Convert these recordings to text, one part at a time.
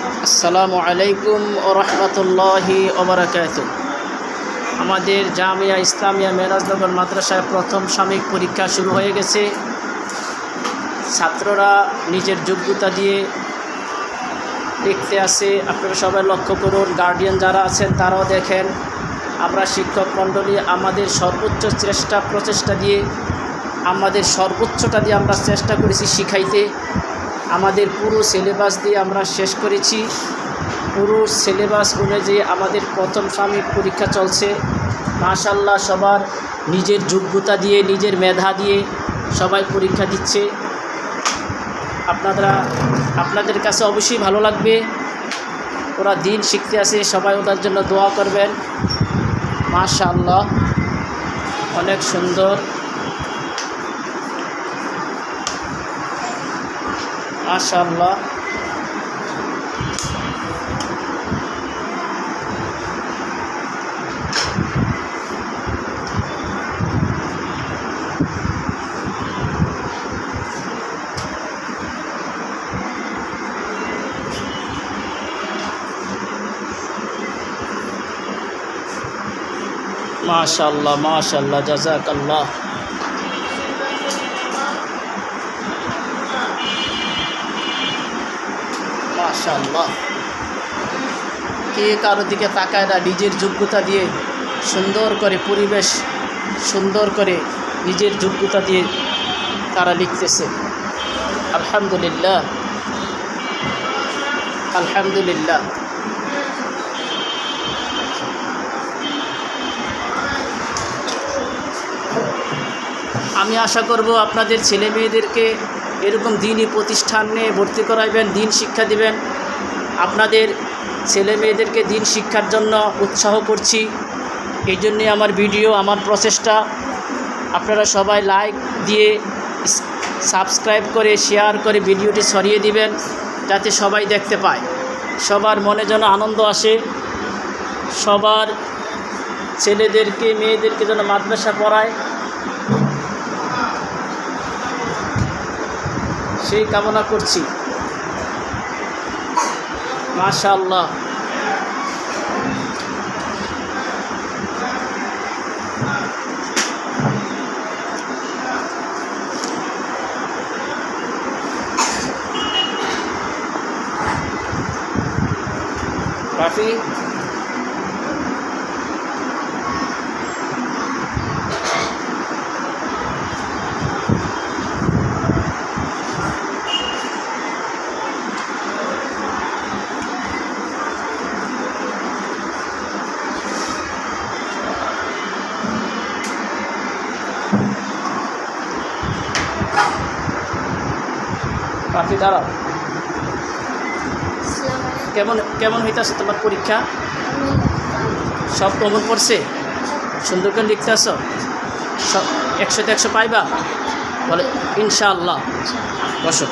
আসসালামু আলাইকুম ওয়া রাহমাতুল্লাহি ওয়া বারাকাতুহু। আমাদের জামিয়া ইসলামিয়া মেরাজনগর মাদ্রাসায় প্রথম সাময়িক পরীক্ষা শুরু হয়ে গেছে। ছাত্ররা নিজের যোগ্যতা দিয়ে লিখতে আসে। আপনারা সবাই লক্ষ্য করুন, গার্ডিয়ান যারা আছেন তারাও দেখেন। আমরা শিক্ষক মণ্ডলী আমাদের সর্বোচ্চ প্রচেষ্টা দিয়ে আমাদের সর্বোচ্চটা দিয়ে আমরা চেষ্টা করেছি শিখাইতে। আমাদের পুরো সিলেবাস দিয়ে আমরা শেষ করেছি। পুরো সিলেবাস অনুযায়ী আমাদের প্রথম সাময়িক পরীক্ষা চলছে। মাশাআল্লাহ, সবার নিজের যোগ্যতা দিয়ে নিজের মেধা দিয়ে সবাই পরীক্ষা দিচ্ছে। আপনাদের কাছে অবশ্যই ভালো লাগবে। ওরা দিন শিখতে আসে, সবাই ওদের জন্য দোয়া করবেন। মাশাআল্লাহ, অনেক সুন্দর। মাশাআল্লাহ, মাশাআল্লাহ, মাশাআল্লাহ, জাযাকাল্লাহ। মাশাআল্লাহ, কে কারোর দিকে তাকায় না, নিজের যোগ্যতা দিয়ে সুন্দর করে পরিবেশ সুন্দর করে নিজের যোগ্যতা দিয়ে তারা লিখতেছে। আলহামদুলিল্লাহ, আলহামদুলিল্লাহ। আমি আশা করব আপনাদের ছেলে মেয়েদেরকে এরকম দিনই প্রতিষ্ঠানে ভর্তি করাইবেন, দিন শিক্ষা দিবেন। আপনাদের ছেলে মেয়েদেরকে দিন শিক্ষার জন্য উৎসাহ করছি। এই জন্যে আমার ভিডিও, আমার প্রচেষ্টা। আপনারা সবাই লাইক দিয়ে, সাবস্ক্রাইব করে, শেয়ার করে ভিডিওটি ছড়িয়ে দিবেন, যাতে সবাই দেখতে পায়। সবার মনে যেন আনন্দ আসে, সবার ছেলেদেরকে মেয়েদেরকে যেন মাদ্রাসা পড়ায়, সেই কামনা করছি। মাশাআল্লাহ, রাফি রাফি দাঁড়াও। কেমন হইতেছে তোমার পরীক্ষা? সব কমন পড়ছে? সুন্দর করে লিখতে আসো? সব 100তে 100 পাইবা? বলে ইনশাআল্লাহ। বসো।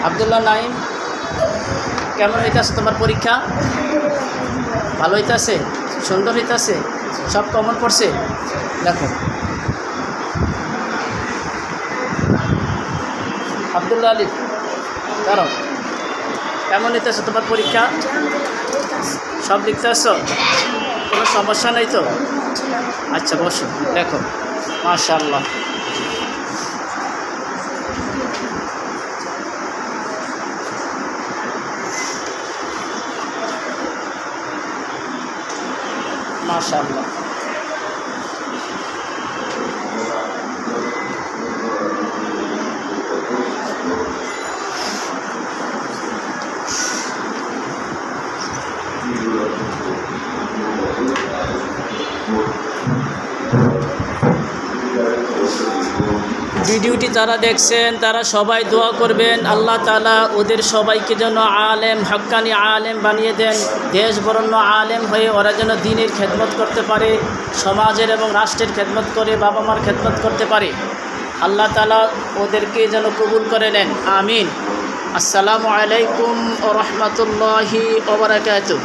আব্দুল্লাহ নাইম, কেমন হইতেছে তোমার পরীক্ষা? ভালো হইতেছে? সুন্দর হইতেছে? সব কমন পড়ছে? দেখো, আব্দুল্লাহ আলী দাঁড়াও, কেমন হইতেছে তোমার পরীক্ষা? সব লিখতে আসছো? কোনো সমস্যা নেই তো? আচ্ছা, বসো। দেখো, মাশাআল্লাহ, মাশাআল্লাহ। ভিডিওটি যারা দেখছেন তারা সবাই দোয়া করবেন, আল্লাহ তাআলা ওদের সবাইকে যেন আলেম, হক্কানি আলেম বানিয়ে দেন। দেশ বরণ্য আলেম হয়ে ওরা যেন দ্বীনের খেদমত করতে পারে, সমাজের এবং রাষ্ট্রের খেদমত করে বাবা মার খেদমত করতে পারে। আল্লাহ তাআলা ওদেরকে যেন কবুল করে নেন, আমিন। আসসালামু আলাইকুম ওয়া রাহমাতুল্লাহি ওয়া বারাকাতুহু।